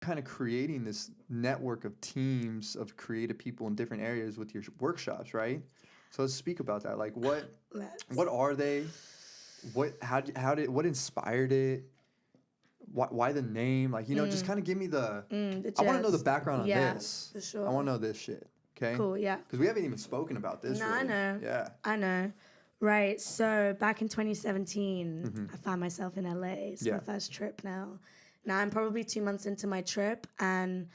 kind of creating this network of teams of creative people in different areas with your workshops, right? So let's speak about that. Like, what are they? What inspired it? Why the name? Like, just kind of give me the I want to know the background on this. For sure. I want to know this shit. Okay. Cool. Yeah. Because we haven't even spoken about this. No, really. I know. Yeah. I know. Right. So back in 2017, I found myself in LA. It's my first trip now. Now I'm probably 2 months into my trip, and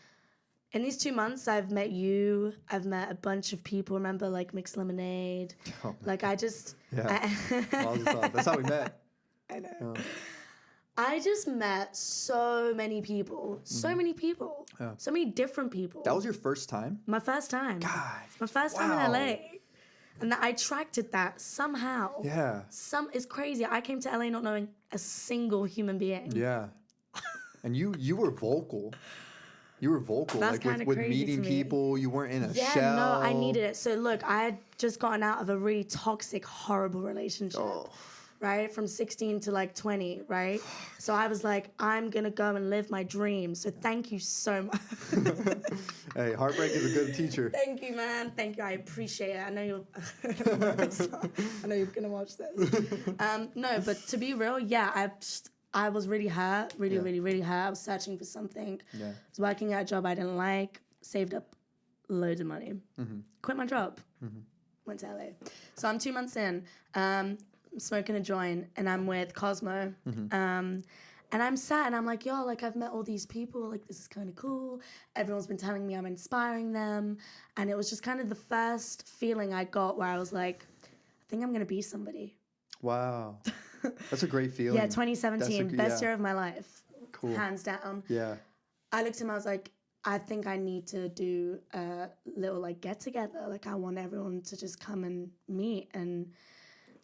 in these 2 months, I've met you. I've met a bunch of people. Remember, like Mixed Lemonade. Oh, like I just. Yeah. That's how we met. I know. I just met so many people. So many people. Yeah. So many different people. That was your first time? My first time. God. My first time in LA. And I attracted that somehow. Yeah. It's crazy. I came to LA not knowing a single human being. Yeah. And you were vocal. You were vocal. That's like with meeting people. You weren't in a shell. Yeah, no, I needed it. So look, I had just gotten out of a really toxic, horrible relationship. Oh. Right? From 16 to like 20, right? So I was like, I'm going to go and live my dream. So thank you so much. Hey, heartbreak is a good teacher. Thank you, man. Thank you. I appreciate it. I know you're going to watch this. No, but to be real, yeah, I was really hurt, really hurt. I was searching for something. Yeah. I was working at a job I didn't like, saved up loads of money, quit my job, went to LA. So I'm 2 months in. Smoking a joint, and I'm with Cosmo, and I'm sad, and I'm like, yo, like I've met all these people, like this is kind of cool. Everyone's been telling me I'm inspiring them, and it was just kind of the first feeling I got where I was like, I think I'm gonna be somebody. Wow, that's a great feeling. Yeah, 2017, best year of my life, cool, hands down. Yeah, I looked at him, I was like, I think I need to do a little like get together. Like I want everyone to just come and meet, and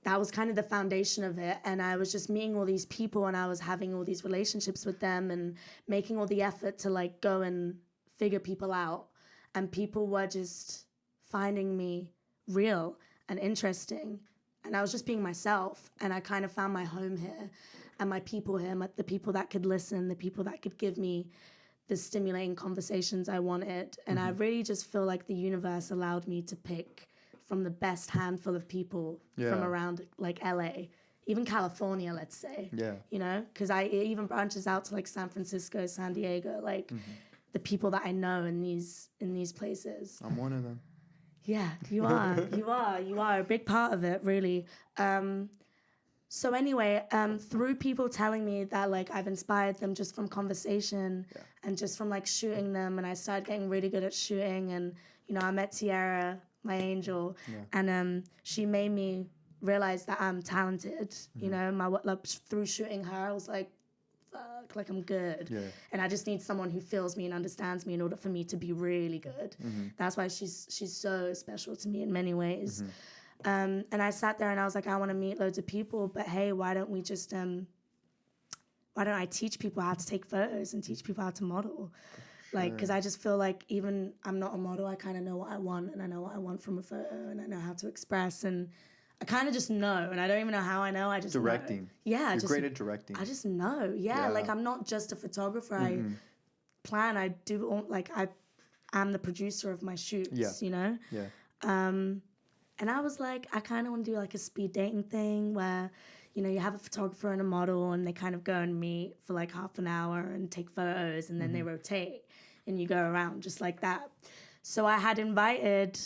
that was kind of the foundation of it. And I was just meeting all these people, and I was having all these relationships with them and making all the effort to like go and figure people out. And people were just finding me real and interesting. And I was just being myself. And I kind of found my home here and my people here, the people that could listen, the people that could give me the stimulating conversations I wanted. And I really just feel like the universe allowed me to pick from the best handful of people from around like LA, even California, let's say. Yeah. You know, because it even branches out to like San Francisco, San Diego, like the people that I know in these places. I'm one of them. Yeah, you are. You are a big part of it, really. So anyway, through people telling me that like I've inspired them just from conversation and just from like shooting them, and I started getting really good at shooting, and I met Tiara, my angel, and she made me realize that I'm talented. Through shooting her, I was like, fuck, like I'm good. Yeah. And I just need someone who feels me and understands me in order for me to be really good. That's why she's so special to me in many ways. And I sat there and I was like, I want to meet loads of people, but hey, why don't we just why don't I teach people how to take photos and teach people how to model? Like, because I just feel like even I'm not a model, I kind of know what I want, and I know what I want from a photo, and I know how to express, and I kind of just know, and I don't even know how I know. I just directing. Know. Yeah, you're great at directing. I just know. Yeah, like I'm not just a photographer. I plan. I do I'm the producer of my shoots. Yeah. Yeah. And I was like, I kind of want to do like a speed dating thing where, you have a photographer and a model, and they kind of go and meet for like half an hour and take photos, and then they rotate, and you go around just like that. So I had invited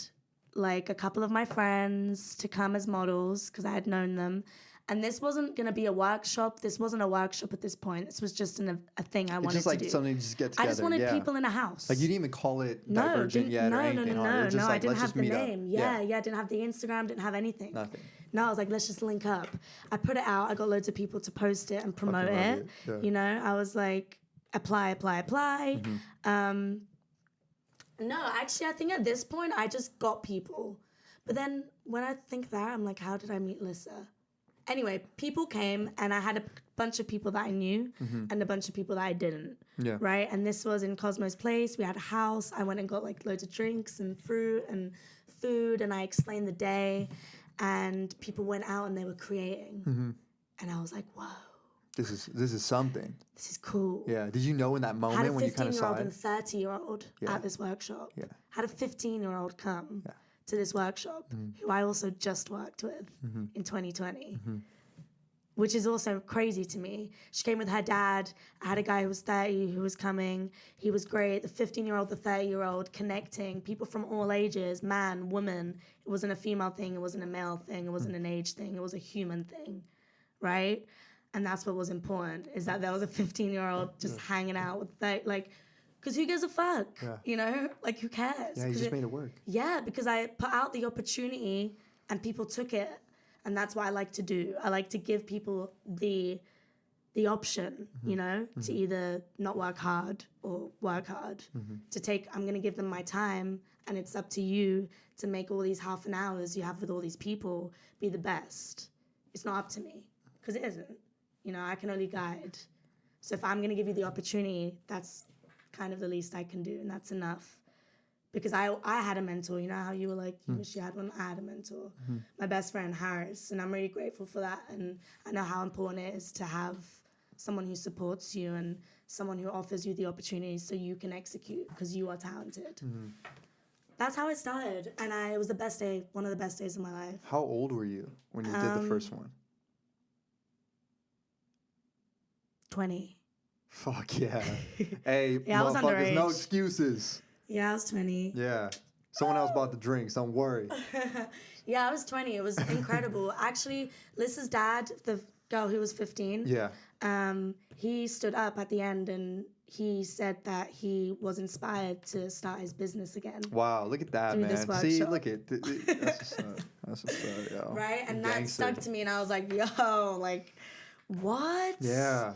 like a couple of my friends to come as models because I had known them. And this wasn't going to be a workshop. This wasn't a workshop at this point. This was just a thing I wanted to do. Just like something to just get together. I just wanted people in a house. Like you didn't even call it Divergent yet or anything. No, I didn't have the name. Yeah, I didn't have the Instagram, didn't have anything. Nothing. No, I was like, let's just link up. I put it out. I got loads of people to post it and promote it. Yeah. I was like, apply. No, actually, I think at this point, I just got people. But then when I think that, I'm like, how did I meet Lissa? Anyway, people came, and I had a bunch of people that I knew and a bunch of people that I didn't, right? And this was in Cosmo's place. We had a house. I went and got like loads of drinks and fruit and food, and I explained the day, and people went out and they were creating. And I was like, whoa. this is something. This is cool. Yeah. Did you know in that moment when you kind of saw Had a 15-year-old and it? 30-year-old at this workshop. Yeah. Had a 15-year-old come to this workshop, who I also just worked with in 2020, which is also crazy to me. She came with her dad. I had a guy who was 30 who was coming. He was great. The 15-year-old, the 30-year-old, connecting. People from all ages, man, woman. It wasn't a female thing. It wasn't a male thing. It wasn't an age thing. It was a human thing, right? And that's what was important, is that there was a 15-year-old just hanging out with that, like, because who gives a fuck, you know? Like, who cares? Yeah, you just made it work. Yeah, because I put out the opportunity and people took it. And that's what I like to do. I like to give people the option, you know, to either not work hard or work hard. I'm going to give them my time, and it's up to you to make all these half an hours you have with all these people be the best. It's not up to me, because it isn't. You know, I can only guide. So if I'm going to give you the opportunity, that's kind of the least I can do, and that's enough. Because I had a mentor, you know how you were like, you wish you had one? I had a mentor, my best friend, Harris, and I'm really grateful for that. And I know how important it is to have someone who supports you and someone who offers you the opportunities so you can execute, because you are talented. That's how it started, and it was the best day, one of the best days of my life. How old were you when you did the first one? 20. Fuck yeah. Hey, Yeah, I was motherfuckers, no underage. excuses. Yeah, I was 20. Yeah. Someone else bought the drinks, don't worry. Yeah, I was 20. It was incredible. Actually, Liz's dad, the girl who was 15, he stood up at the end and he said that he was inspired to start his business again. Wow, look at that, Through this man. See, workshop. look at that's what's up, yo. Right? And that Gangster. stuck to me, and I was like, yo, like, what? Yeah.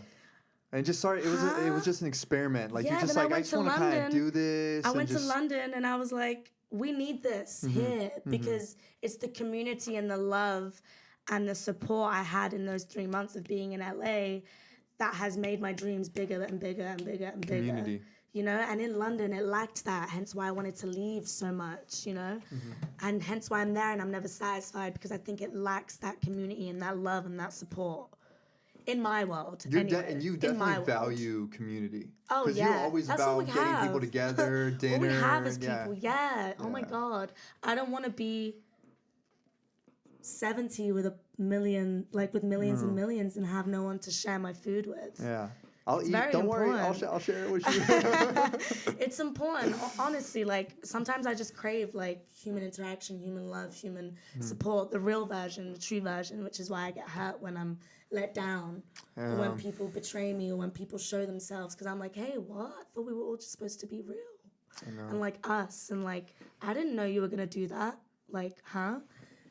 And just sorry, it was just an experiment. Like, Yeah, you're just then I like, I went just to want to kind of London. do this. I went to London and I was like, we need this here, because it's the community and the love and the support I had in those 3 months of being in LA that has made my dreams bigger and bigger and bigger and bigger. Community. You know, and in London it lacked that, hence why I wanted to leave so much, you know, and hence why I'm there and I'm never satisfied, because I think it lacks that community and that love and that support. In my world, And you definitely value community. Oh, Because yeah. you're always That's about what we getting have. people together, dinner. What we have as people, Oh my God. I don't want to be 70 with a million, like with millions and millions, and have no one to share my food with. Yeah. I'll eat. very Don't worry. important. I'll share it with you. It's important. Honestly, like sometimes I just crave like human interaction, human love, human support, the real version, the true version, which is why I get hurt when I'm let down, or when people betray me, or when people show themselves, because I'm like, hey, what? I thought we were all just supposed to be real. And like us, and like, I didn't know you were gonna do that. Like, huh?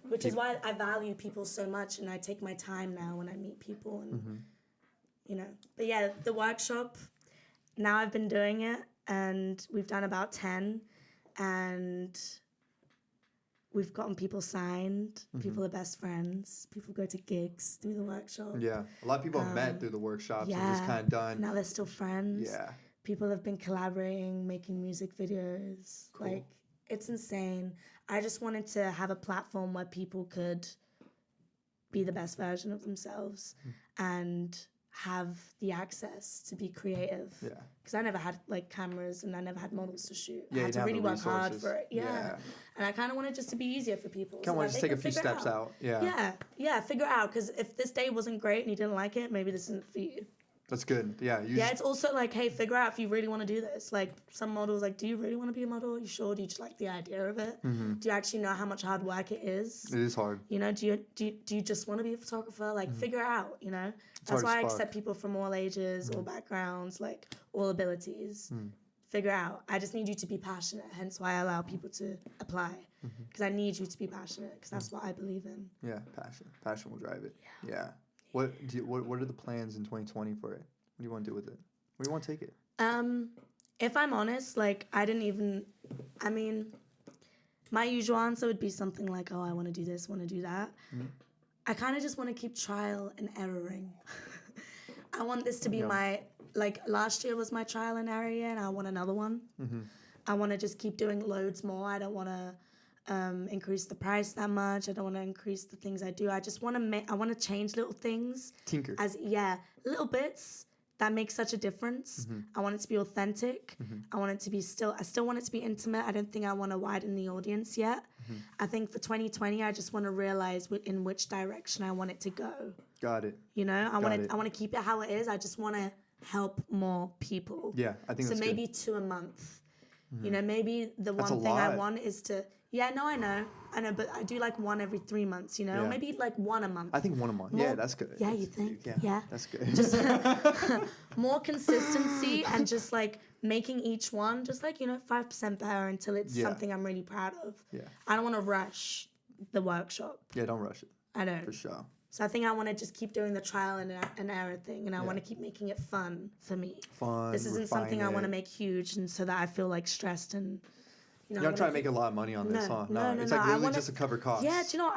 Which is why I value people so much, and I take my time now when I meet people, and you know. But yeah, the workshop, now I've been doing it, and we've done about 10, and we've gotten people signed. People are best friends. People go to gigs through the workshop. Yeah. A lot of people have met through the workshops and just kind of done. Now they're still friends. Yeah. People have been collaborating, making music videos. Cool. Like, it's insane. I just wanted to have a platform where people could be the best version of themselves and have the access to be creative. Yeah. Because I never had like cameras and I never had models to shoot. Yeah, I had to have really the work hard resources. for it. Yeah. And I kind of wanted just to be easier for people. Kind of want to just take a few steps out. out. Yeah. Yeah, figure it out. Because if this day wasn't great and you didn't like it, maybe this isn't for you. That's good. Yeah. It's also like, hey, figure out if you really want to do this. Like some models, like, do you really want to be a model? Are you sure? Do you just like the idea of it? Do you actually know how much hard work it is? It is hard. You know, do you just want to be a photographer? Like, figure it out, you know? That's hard why I as fuck. accept people from all ages, all backgrounds, like, all abilities. Figure out. I just need you to be passionate, hence why I allow people to apply. Because I need you to be passionate, because that's what I believe in. Yeah, passion. Passion will drive it. Yeah. What are the plans in 2020 for it? What do you want to do with it? Where do you want to take it? If I'm honest, like, my usual answer would be something like, oh, I want to do this, want to do that. I kind of just want to keep trial and erroring. I want this to be last year was my trial and error year, and I want another one. I want to just keep doing loads more. I don't want to increase the price that much. I don't want to increase the things I do. I just want to I want to change little things. Tinker. Little bits that make such a difference. I want it to be authentic. I want it to be I still want it to be intimate. I don't think I want to widen the audience yet. I think for 2020, I just want to realize in which direction I want it to go. Got it. You know, I want to keep it how it is. I just want to help more people. Yeah, I think that's so maybe good. 2 a month. You know, maybe the one thing I want is to. Yeah, no, I know, but I do like 1 every 3 months, you know, or maybe like 1 a month. I think 1 a month. Yeah, that's good. Yeah, you think? Yeah. That's good. Just more consistency and just like making each one just like, 5% better until it's something I'm really proud of. Yeah. I don't want to rush the workshop. Yeah, don't rush it. I don't. For sure. So I think I want to just keep doing the trial and error thing, and I want to keep making it fun for me. This isn't something I want to make huge, and so that I feel like stressed and. You're not trying to make a lot of money on this, huh? No, it's like literally just to cover costs. Yeah, do you know?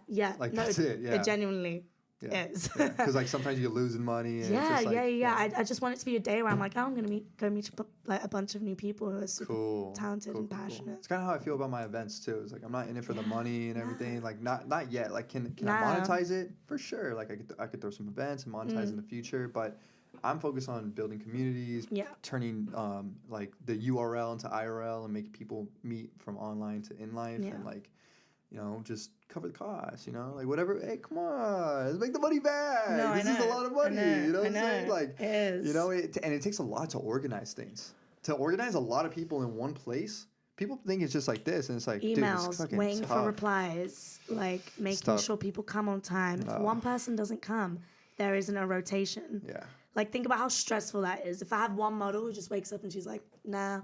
Yeah. Like that's it. Yeah. It genuinely is. Because like sometimes you're losing money. And it's just like, I just want it to be a day where I'm like, I'm gonna go meet like a bunch of new people who are super talented and passionate. Cool. It's kind of how I feel about my events too. It's like I'm not in it for the money and everything. Like not yet. Like can I monetize it? For sure. Like I could throw some events and monetize in the future, but. I'm focused on building communities, turning like the URL into IRL and making people meet from online to in life and like, just cover the costs, like whatever. Hey, come on, let's make the money back. This is a lot of money. You know what I'm saying? Like, it is. And it takes a lot to organize things. To organize a lot of people in one place. People think it's just like this, and it's like emails, dude, it's waiting tough. for replies, like making sure people come on time. If one person doesn't come, there isn't a rotation. Yeah. Like, think about how stressful that is. If I have one model who just wakes up and she's like, nah,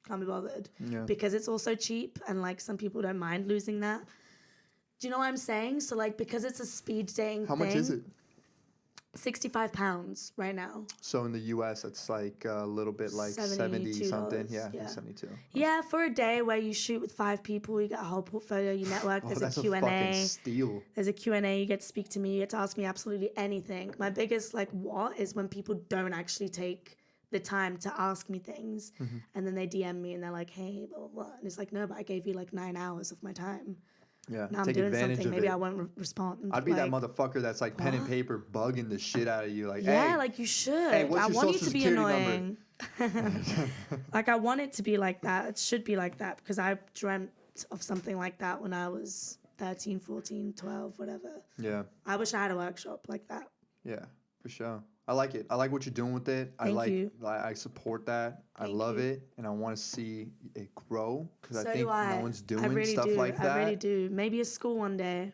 can't be bothered. Yeah. Because it's also cheap and, like, some people don't mind losing that. Do you know what I'm saying? So, like, because it's a speed dating How much is it? £65 right now. So in the US, it's like a little bit like 70 something. Yeah, 72. Yeah, for a day where you shoot with 5 people, you get a whole portfolio, you network, there's that's a Q&A. A fucking steal. There's a Q&A, you get to speak to me, you get to ask me absolutely anything. My biggest, like, what is when people don't actually take the time to ask me things, and then they DM me and they're like, hey, blah, blah, blah. And it's like, no, but I gave you like 9 hours of my time. Yeah, now I'm doing something. Maybe I won't respond. I'd be that motherfucker that's like pen and paper bugging the shit out of you. Like, yeah, hey, like you should. Hey, what's I your want you social to be security annoying. Like I want it to be like that. It should be like that because I dreamt of something like that when I was 13, 14, 12, whatever. Yeah. I wish I had a workshop like that. Yeah, for sure. I like it. I like what you're doing with it. Thank you. I support that. I love it, and I want to see it grow because So I think no one's doing stuff like that. I really do. Maybe a school one day.